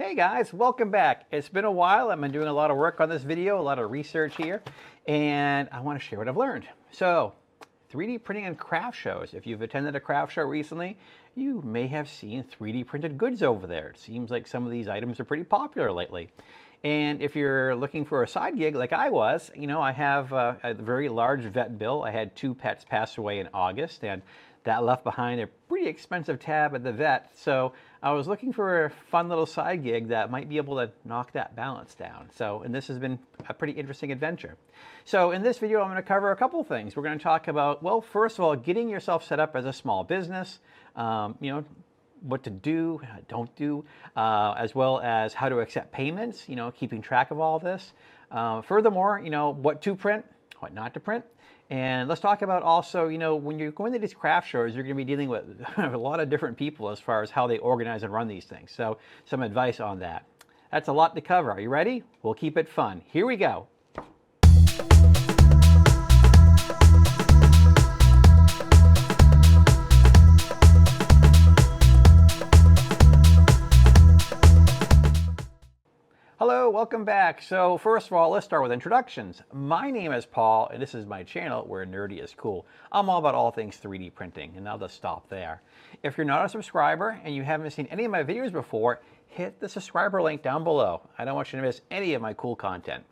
Hey guys, welcome back. It's been a while. I've been doing a lot of work on this video, a lot of research here, and I want to share what I've learned. So, 3D printing and craft shows. If you've attended a craft show recently, you may have seen 3D printed goods over there. It seems like some of these items are pretty popular lately. And if you're looking for a side gig like I was, I have a very large vet bill. I had 2 pets pass away in August, and that left behind a pretty expensive tab at the vet. So I was looking for a fun little side gig that might be able to knock that balance down. And this has been a pretty interesting adventure. So in this video, I'm going to cover a couple things. We're going to talk about, well, first of all, getting yourself set up as a small business, what to do, don't do, as well as how to accept payments, keeping track of all this. Furthermore, what to print, what not to print. And let's talk about also, when you're going to these craft shows, you're going to be dealing with a lot of different people as far as how they organize and run these things. So some advice on that. That's a lot to cover. Are you ready? We'll keep it fun. Here we go. Hello, welcome back. So first of all, let's start with introductions. My name is Paul, and this is my channel where nerdy is cool. I'm all about all things 3D printing, and I'll just stop there. If you're not a subscriber and you haven't seen any of my videos before, hit the subscriber link down below. I don't want you to miss any of my cool content.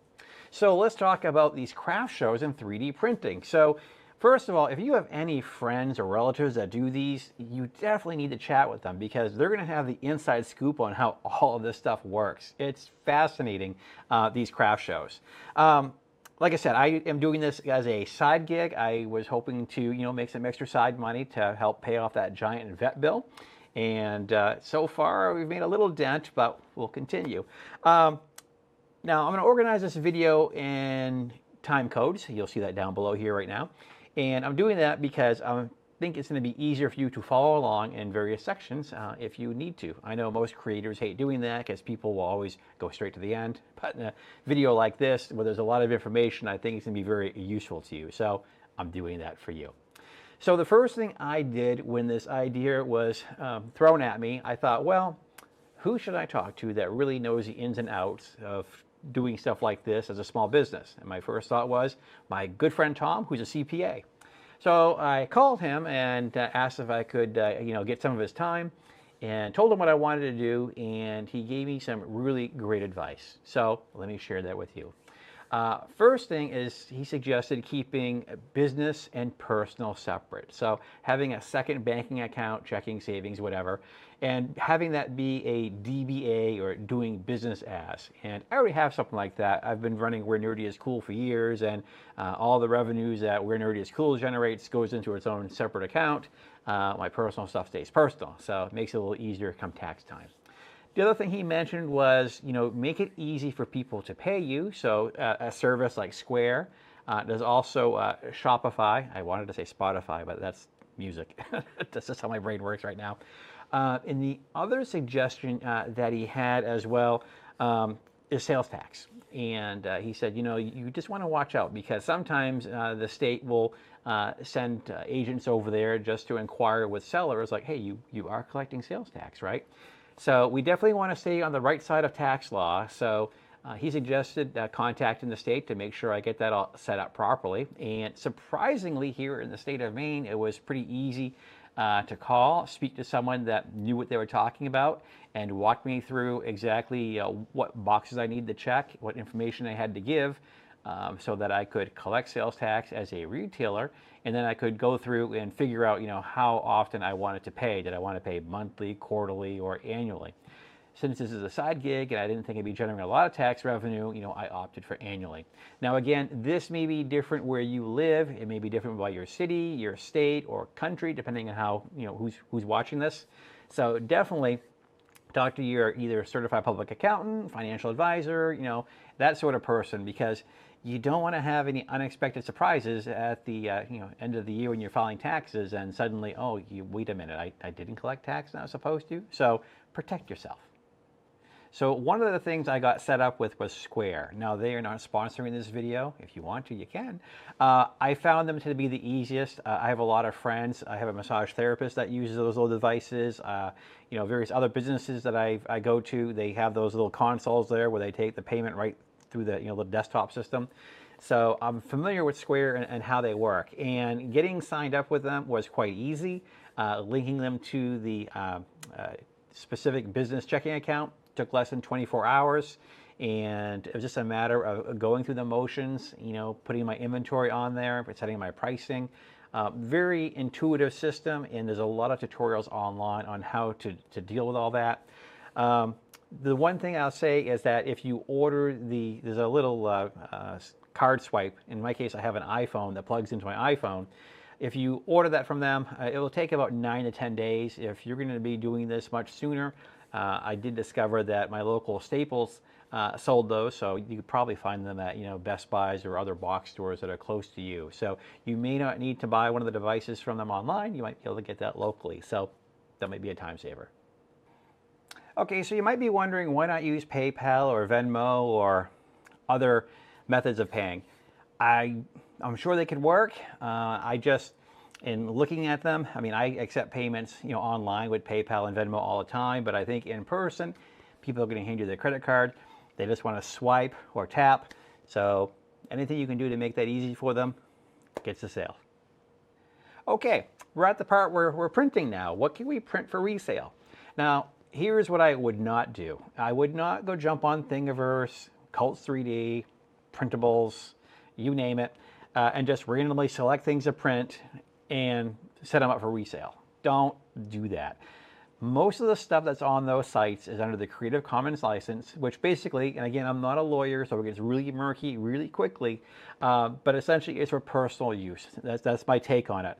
So let's talk about these craft shows and 3D printing. So first of all, if you have any friends or relatives that do these, you definitely need to chat with them because they're going to have the inside scoop on how all of this stuff works. It's fascinating, these craft shows. Like I said, I am doing this as a side gig. I was hoping to, make some extra side money to help pay off that giant vet bill. And so far, we've made a little dent, but we'll continue. Now, I'm going to organize this video in time codes. You'll see that down below here right now. And I'm doing that because I think it's going to be easier for you to follow along in various sections if you need to. I know most creators hate doing that because people will always go straight to the end. But in a video like this, where there's a lot of information, I think it's going to be very useful to you. So I'm doing that for you. So the first thing I did when this idea was thrown at me, I thought, well, who should I talk to that really knows the ins and outs of doing stuff like this as a small business? And my first thought was my good friend Tom, who's a CPA. So I called him and asked if I could, get some of his time, and told him what I wanted to do, and he gave me some really great advice. So let me share that with you. First thing is he suggested keeping business and personal separate. So having a second banking account, checking, savings, whatever, and having that be a DBA or doing business as. And I already have something like that. I've been running Where Nerdy is Cool for years, and all the revenues that Where Nerdy is Cool generates goes into its own separate account. My personal stuff stays personal, so it makes it a little easier come tax time. The other thing he mentioned was, make it easy for people to pay you. So a service like Square. There's also Shopify. I wanted to say Spotify, but that's music. That's just how my brain works right now. And the other suggestion that he had as well is sales tax. And he said, you just want to watch out because sometimes the state will send agents over there just to inquire with sellers like, hey, you are collecting sales tax, right? So we definitely want to stay on the right side of tax law. So he suggested contacting the state to make sure I get that all set up properly. And surprisingly, here in the state of Maine, it was pretty easy to call, speak to someone that knew what they were talking about, and walk me through exactly what boxes I need to check, what information I had to give, so that I could collect sales tax as a retailer, and then I could go through and figure out, how often I wanted to pay. Did I want to pay monthly, quarterly, or annually? Since this is a side gig and I didn't think I'd be generating a lot of tax revenue, I opted for annually. Now again, this may be different where you live. It may be different by your city, your state, or country, depending on how, who's watching this. So definitely talk to your either certified public accountant, financial advisor, that sort of person, because you don't want to have any unexpected surprises at the end of the year when you're filing taxes and suddenly, oh, wait a minute, I didn't collect tax and I was supposed to. So protect yourself. So one of the things I got set up with was Square. Now they are not sponsoring this video. If you want to, you can. I found them to be the easiest. I have a lot of friends. I have a massage therapist that uses those little devices. Various other businesses that I go to, they have those little consoles there where they take the payment right through the the desktop system. So I'm familiar with Square and how they work. And getting signed up with them was quite easy. Linking them to the specific business checking account took less than 24 hours. And it was just a matter of going through the motions, putting my inventory on there, setting my pricing. Very intuitive system, and there's a lot of tutorials online on how to deal with all that. The one thing I'll say is that if you order there's a little card swipe. In my case, I have an iPhone that plugs into my iPhone. If you order that from them, it will take about 9 to 10 days. If you're going to be doing this much sooner, I did discover that my local Staples sold those, so you could probably find them at Best Buys or other box stores that are close to you. So you may not need to buy one of the devices from them online. You might be able to get that locally. So that might be a time saver. Okay, so you might be wondering, why not use PayPal or Venmo or other methods of paying? I'm sure they could work. In looking at them, I accept payments online with PayPal and Venmo all the time, but I think in person, people are going to hand you their credit card. They just want to swipe or tap. So anything you can do to make that easy for them gets the sale. Okay, we're at the part where we're printing now. What can we print for resale? Now, here's what I would not do. I would not go jump on Thingiverse, Cults 3D, Printables, you name it, and just randomly select things to print and set them up for resale. Don't do that. Most of the stuff that's on those sites is under the Creative Commons license, which basically, and again, I'm not a lawyer, so it gets really murky really quickly, but essentially it's for personal use. That's my take on it.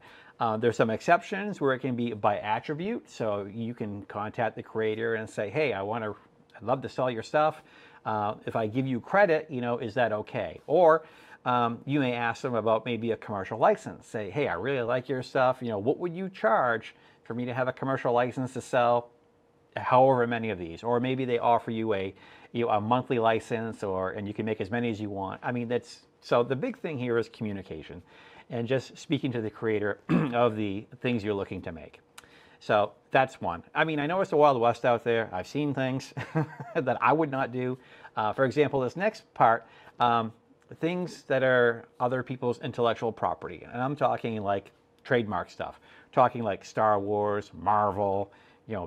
There's some exceptions where it can be by attribute, so you can contact the creator and say, hey, I'd love to sell your stuff. If I give you credit, is that okay? Or you may ask them about maybe a commercial license. Say, hey, I really like your stuff. What would you charge for me to have a commercial license to sell however many of these? Or maybe they offer you a monthly license, and you can make as many as you want. So the big thing here is communication and just speaking to the creator of the things you're looking to make. So that's one. I know it's the Wild West out there. I've seen things that I would not do. For example, this next part, things that are other people's intellectual property. And I'm talking like trademark stuff. Talking like Star Wars, Marvel,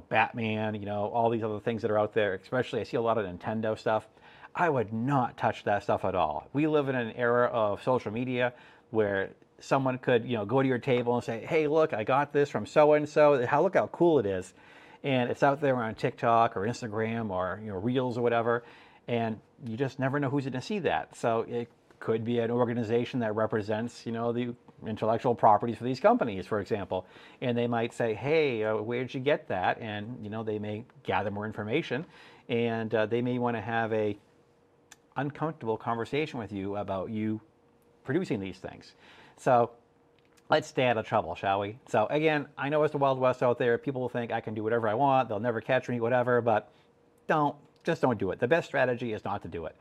Batman, all these other things that are out there. Especially I see a lot of Nintendo stuff. I would not touch that stuff at all. We live in an era of social media where someone could, go to your table and say, hey, look, I got this from so-and-so. Look how cool it is. And it's out there on TikTok or Instagram or, Reels or whatever. And you just never know who's going to see that. So it could be an organization that represents, the intellectual properties for these companies, for example. And they might say, hey, where did you get that? And, they may gather more information. And they may want to have a uncomfortable conversation with you about you producing these things. So let's stay out of trouble, shall we? So again, I know it's the Wild West out there. People will think I can do whatever I want. They'll never catch me, whatever, but just don't do it. The best strategy is not to do it.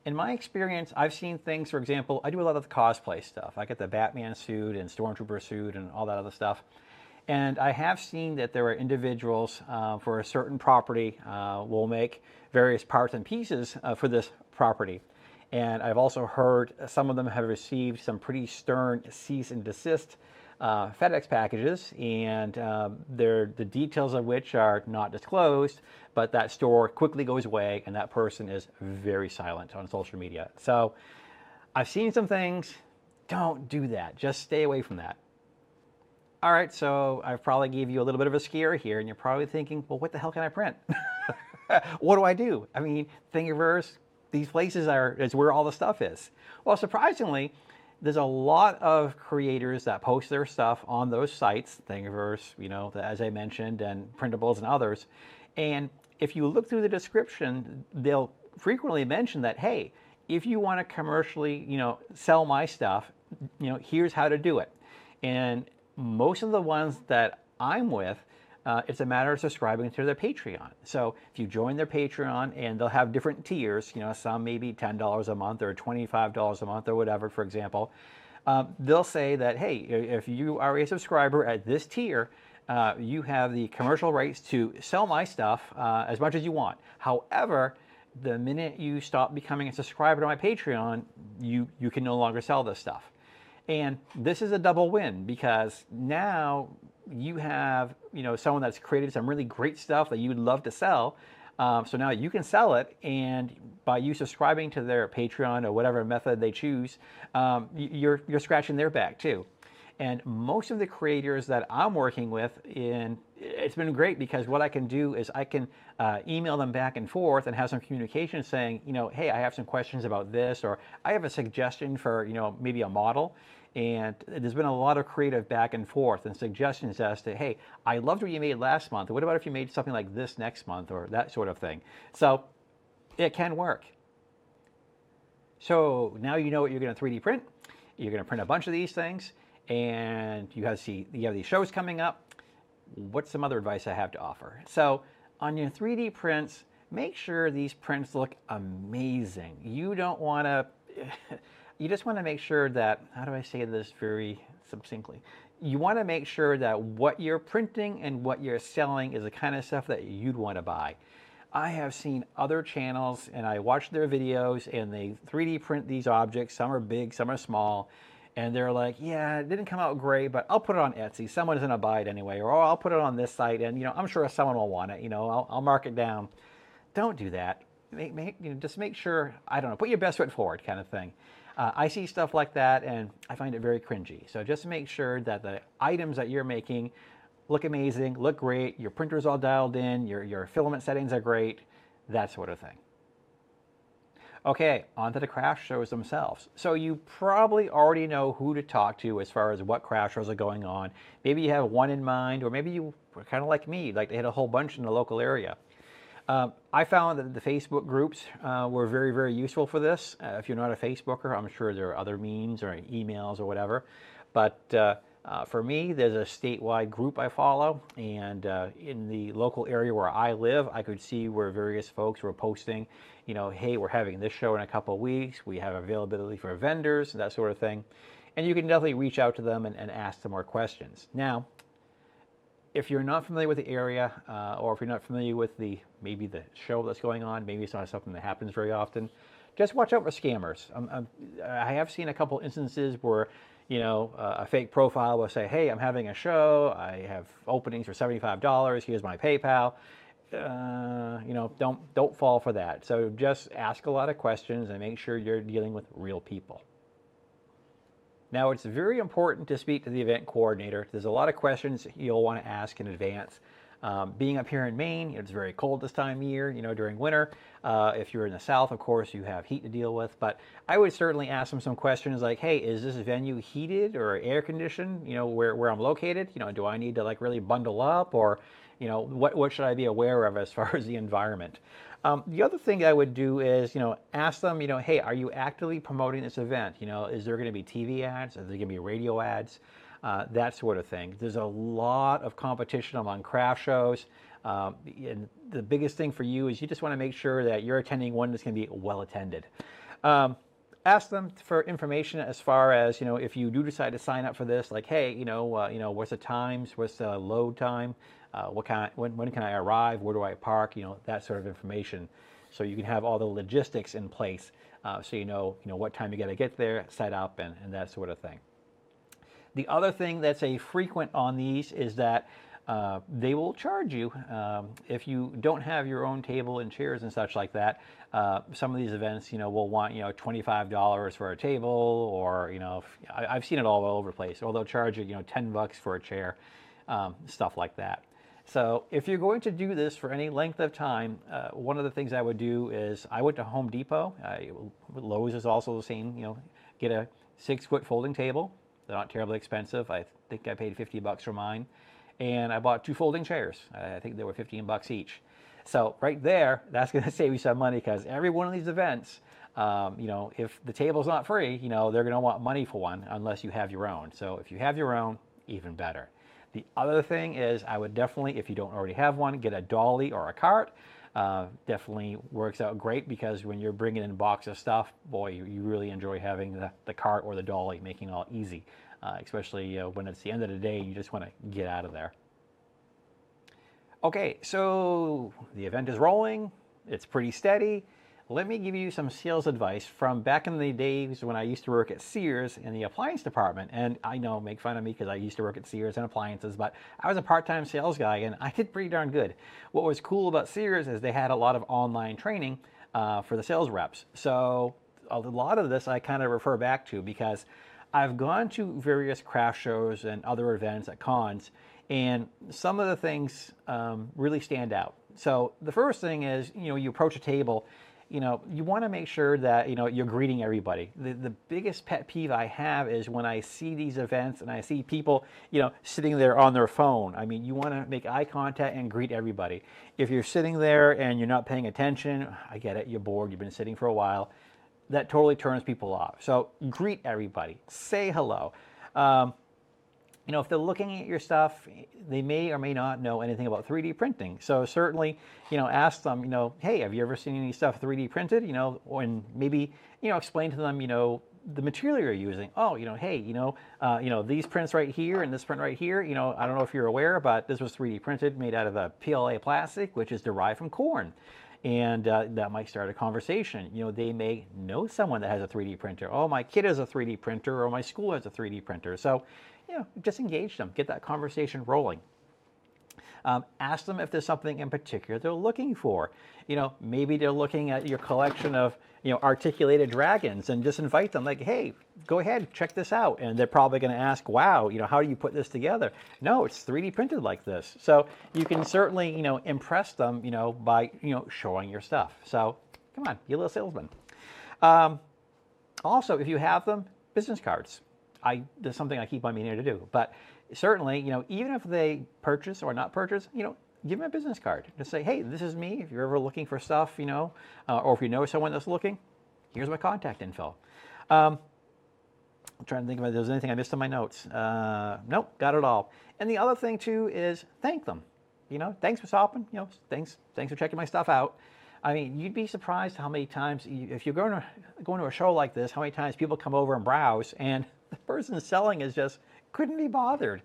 In my experience, I've seen things, for example, I do a lot of the cosplay stuff. I get the Batman suit and Stormtrooper suit and all that other stuff. And I have seen that there are individuals for a certain property will make various parts and pieces for this property. And I've also heard some of them have received some pretty stern cease and desist FedEx packages, and the details of which are not disclosed, but that store quickly goes away and that person is very silent on social media. So I've seen some things. Don't do that. Just stay away from that. All right, so I've probably gave you a little bit of a scare here, and you're probably thinking, well, what the hell can I print? What do I do? Thingiverse, these places is where all the stuff is. Well, surprisingly, there's a lot of creators that post their stuff on those sites, Thingiverse, as I mentioned, and Printables and others. And if you look through the description, they'll frequently mention that, hey, if you want to commercially, sell my stuff, here's how to do it. And most of the ones that I'm with, It's a matter of subscribing to their Patreon. So if you join their Patreon, and they'll have different tiers, some maybe $10 a month or $25 a month or whatever, for example, they'll say that, hey, if you are a subscriber at this tier, you have the commercial rights to sell my stuff as much as you want. However, the minute you stop becoming a subscriber to my Patreon, you can no longer sell this stuff. And this is a double win, because now you have someone that's created some really great stuff that you would love to sell. So now you can sell it, and by you subscribing to their Patreon or whatever method they choose, you're scratching their back too. And most of the creators that I'm working with, it's been great, because what I can do is I can email them back and forth and have some communication saying, hey, I have some questions about this, or I have a suggestion for, maybe a model. And there's been a lot of creative back and forth and suggestions as to, hey, I loved what you made last month. What about if you made something like this next month, or that sort of thing? So it can work. So now you know what you're going to 3D print. You're going to print a bunch of these things, and you have these shows coming up. What's some other advice I have to offer? So on your 3D prints, make sure these prints look amazing. You don't want to... You just want to make sure that, how do I say this very succinctly? You want to make sure that what you're printing and what you're selling is the kind of stuff that you'd want to buy. I have seen other channels, and I watch their videos, and they 3D print these objects. Some are big, some are small, and they're like, yeah, it didn't come out great, but I'll put it on Etsy. Someone's going to buy it anyway, or I'll put it on this site, and I'm sure someone will want it. I'll mark it down. Don't do that. Just make sure, I don't know, put your best foot forward, kind of thing. I see stuff like that, and I find it very cringy. So just make sure that the items that you're making look amazing, look great, your printer's all dialed in, your filament settings are great, that sort of thing. Okay, on to the craft shows themselves. So you probably already know who to talk to as far as what craft shows are going on. Maybe you have one in mind, or maybe you were kind of like me, like they had a whole bunch in the local area. I found that the Facebook groups were very, very useful for this. If you're not a Facebooker, I'm sure there are other means or emails or whatever. But for me, there's a statewide group I follow. And in the local area where I live, I could see where various folks were posting, hey, we're having this show in a couple of weeks. We have availability for vendors, that sort of thing. And you can definitely reach out to them and ask them more questions. Now, if you're not familiar with the area, or if you're not familiar with maybe the show that's going on, maybe it's not something that happens very often, just watch out for scammers. I have seen a couple instances where, a fake profile will say, hey, I'm having a show, I have openings for $75, here's my PayPal. Don't fall for that. So just ask a lot of questions and make sure you're dealing with real people. Now, it's very important to speak to the event coordinator. There's a lot of questions you'll want to ask in advance. Being up here in Maine, it's very cold this time of year, during winter. If you're in the south, of course, you have heat to deal with. But I would certainly ask them some questions like, hey, is this venue heated or air conditioned, where I'm located? Do I need to really bundle up, or, what should I be aware of as far as the environment? The other thing I would do is, ask them, hey, are you actively promoting this event? Is there going to be TV ads? Is there going to be radio ads? That sort of thing. There's a lot of competition among craft shows. And the biggest thing for you is you just want to make sure that you're attending one that's going to be well attended. Ask them for information as far as, if you do decide to sign up for this, like, hey, what's the times? What's the load time? When can I arrive? Where do I park? That sort of information. So you can have all the logistics in place, so you know what time you got to get there, set up, and that sort of thing. The other thing that's a frequent on these is that they will charge you if you don't have your own table and chairs and such like that. Some of these events, will want $25 for a table, or I've seen it all over the place. Or they'll charge you $10 for a chair, stuff like that. So if you're going to do this for any length of time, one of the things I would do is I went to Home Depot. Lowe's is also the same. Get a 6-foot folding table. They're not terribly expensive. I think I paid $50 for mine. And I bought 2 folding chairs. I think they were $15 each. So right there, that's going to save you some money, because every one of these events, if the table's not free, they're going to want money for one unless you have your own. So if you have your own, even better. The other thing is I would definitely, if you don't already have one, get a dolly or a cart. Definitely works out great because when you're bringing in a box of stuff, boy, you really enjoy having the cart or the dolly, making it all easy, especially when it's the end of the day, you just want to get out of there. Okay, so the event is rolling. It's pretty steady. Let me give you some sales advice from back in the days when I used to work at Sears in the appliance department. And I know, make fun of me because I used to work at Sears and appliances, but I was a part-time sales guy and I did pretty darn good. What was cool about Sears is they had a lot of online training for the sales reps. So a lot of this I kind of refer back to because I've gone to various craft shows and other events at cons, and some of the things really stand out. So the first thing is, you approach a table, you want to make sure that, you're greeting everybody. The biggest pet peeve I have is when I see these events and I see people, sitting there on their phone. I mean, you want to make eye contact and greet everybody. If you're sitting there and you're not paying attention, I get it, you're bored, you've been sitting for a while. That totally turns people off. So greet everybody, say hello. If they're looking at your stuff, they may or may not know anything about 3D printing. So certainly, ask them, hey, have you ever seen any stuff 3D printed? And maybe, explain to them, the material you're using. Oh, hey, these prints right here and this print right here, I don't know if you're aware, but this was 3D printed, made out of a PLA plastic, which is derived from corn. And that might start a conversation. They may know someone that has a 3D printer. Oh, my kid has a 3D printer, or my school has a 3D printer. So, just engage them, get that conversation rolling. Ask them if there's something in particular they're looking for. Maybe they're looking at your collection of, articulated dragons, and just invite them like, hey, go ahead, check this out. And they're probably going to ask, wow, how do you put this together? No, it's 3D printed like this. So you can certainly, impress them, by, showing your stuff. So come on, be a little salesman. Also, if you have them, business cards. There's something I keep on meaning to do, but certainly, even if they purchase or not purchase, give them a business card. Just say, hey, this is me. If you're ever looking for stuff, or if you know someone that's looking, here's my contact info. I'm trying to think if there's anything I missed in my notes. Nope, got it all. And the other thing too is thank them. Thanks for stopping. Thanks for checking my stuff out. I mean, you'd be surprised how many times, if you're going to a show like this, how many times people come over and browse and the person selling is just couldn't be bothered.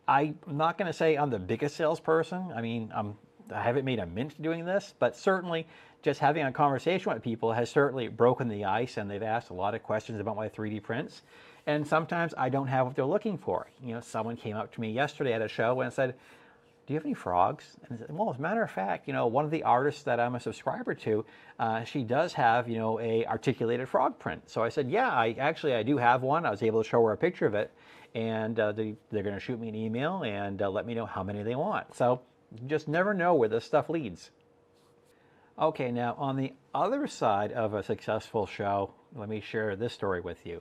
I'm not going to say I'm the biggest salesperson. I mean, I haven't made a mint doing this, but certainly just having a conversation with people has certainly broken the ice, and they've asked a lot of questions about my 3D prints. And sometimes I don't have what they're looking for. Someone came up to me yesterday at a show and said, do you have any frogs? And I said, well, as a matter of fact, one of the artists that I'm a subscriber to, she does have, a articulated frog print. So I said, yeah, I do have one. I was able to show her a picture of it, and they're going to shoot me an email and let me know how many they want. So you just never know where this stuff leads. Okay, now on the other side of a successful show, let me share this story with you.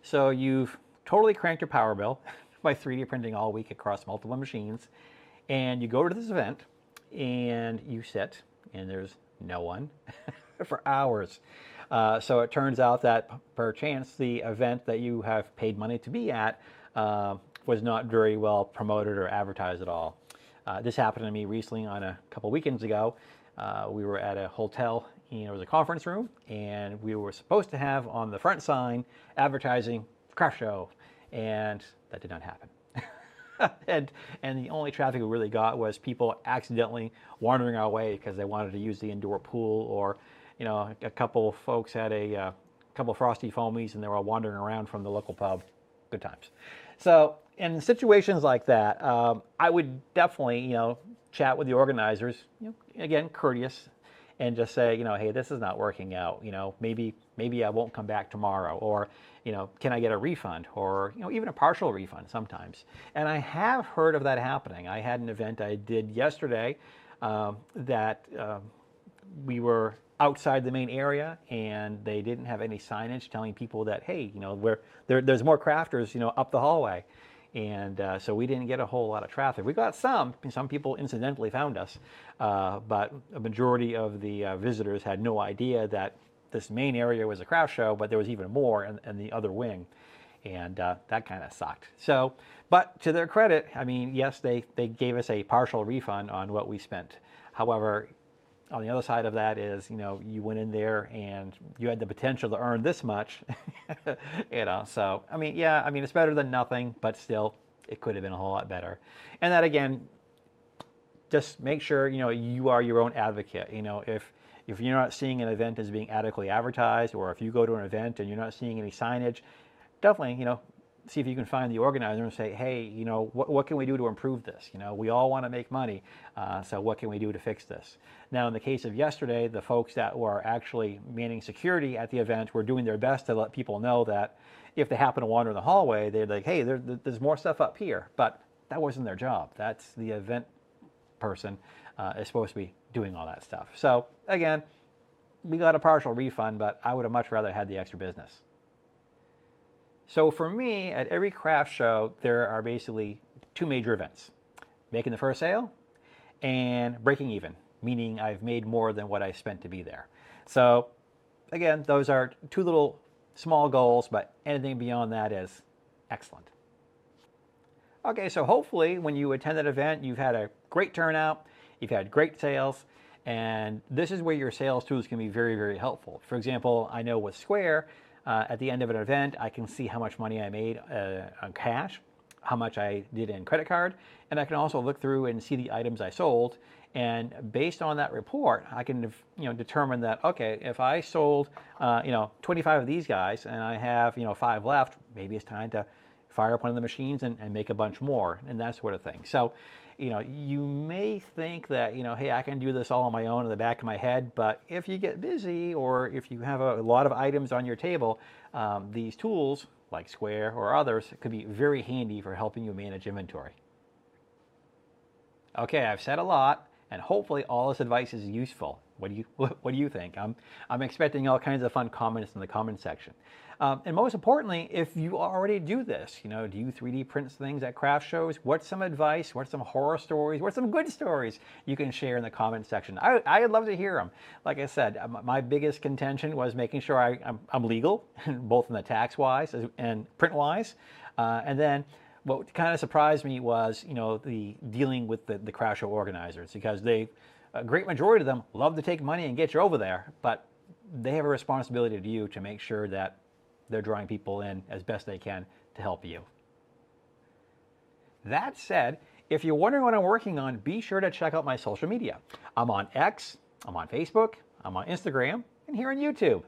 So you've totally cranked your power bill by 3D printing all week across multiple machines. And you go to this event and you sit and there's no one for hours. So it turns out that perchance the event that you have paid money to be at was not very well promoted or advertised at all. This happened to me recently on a couple weekends ago. We were at a hotel, it was a conference room, and we were supposed to have on the front sign advertising craft show, and that did not happen. and the only traffic we really got was people accidentally wandering our way because they wanted to use the indoor pool, or a couple folks had a couple frosty foamies and they were all wandering around from the local pub. Good times. So in situations like that, I would definitely chat with the organizers, again, courteous, and just say, hey, this is not working out. Maybe I won't come back tomorrow, or can I get a refund, or even a partial refund sometimes. And I have heard of that happening. I had an event I did yesterday that we were outside the main area, and they didn't have any signage telling people that, hey, there's more crafters, up the hallway. And so we didn't get a whole lot of traffic. We got some people incidentally found us, but a majority of the visitors had no idea that this main area was a craft show, but there was even more in the other wing. and that kind of sucked. So, but to their credit, I mean, yes, they gave us a partial refund on what we spent. However, on the other side of that is, you went in there and you had the potential to earn this much, so, I mean, yeah, I mean, it's better than nothing, but still, it could have been a whole lot better. And that, again, just make sure, you are your own advocate. If you're not seeing an event as being adequately advertised, or if you go to an event and you're not seeing any signage, definitely, see if you can find the organizer and say, hey, what can we do to improve this? We all want to make money, so what can we do to fix this? Now, in the case of yesterday, the folks that were actually manning security at the event were doing their best to let people know that if they happen to wander in the hallway, they're like, hey, there's more stuff up here. But that wasn't their job. That's the event person is supposed to be doing all that stuff. So again, we got a partial refund, but I would have much rather had the extra business. So for me, at every craft show, there are basically two major events: making the first sale and breaking even, meaning I've made more than what I spent to be there. So again, those are two little small goals, but anything beyond that is excellent. Okay, so hopefully when you attend that event, you've had a great turnout, you've had great sales, and this is where your sales tools can be very, very helpful. For example, I know with Square, at the end of an event, I can see how much money I made on cash, how much I did in credit card, and I can also look through and see the items I sold. And based on that report, I can determine that, okay, if I sold 25 of these guys and I have 5 left, maybe it's time to fire up one of the machines and make a bunch more, and that sort of thing. So, you may think that, hey, I can do this all on my own in the back of my head, but if you get busy or if you have a lot of items on your table, these tools like Square or others could be very handy for helping you manage inventory. Okay, I've said a lot, and hopefully all this advice is useful. What do you think? I'm expecting all kinds of fun comments in the comment section. And most importantly, if you already do this, do you 3D print things at craft shows? What's some advice? What's some horror stories? What's some good stories you can share in the comment section? I'd love to hear them. Like I said, my biggest contention was making sure I'm legal, both in the tax-wise and print-wise. And then what kind of surprised me was, the dealing with the craft show organizers, because a great majority of them love to take money and get you over there, but they have a responsibility to you to make sure that they're drawing people in as best they can to help you. That said, if you're wondering what I'm working on, be sure to check out my social media. I'm on X, I'm on Facebook, I'm on Instagram, and here on YouTube.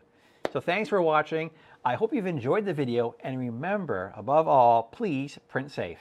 So thanks for watching. I hope you've enjoyed the video, and remember, above all, please print safe.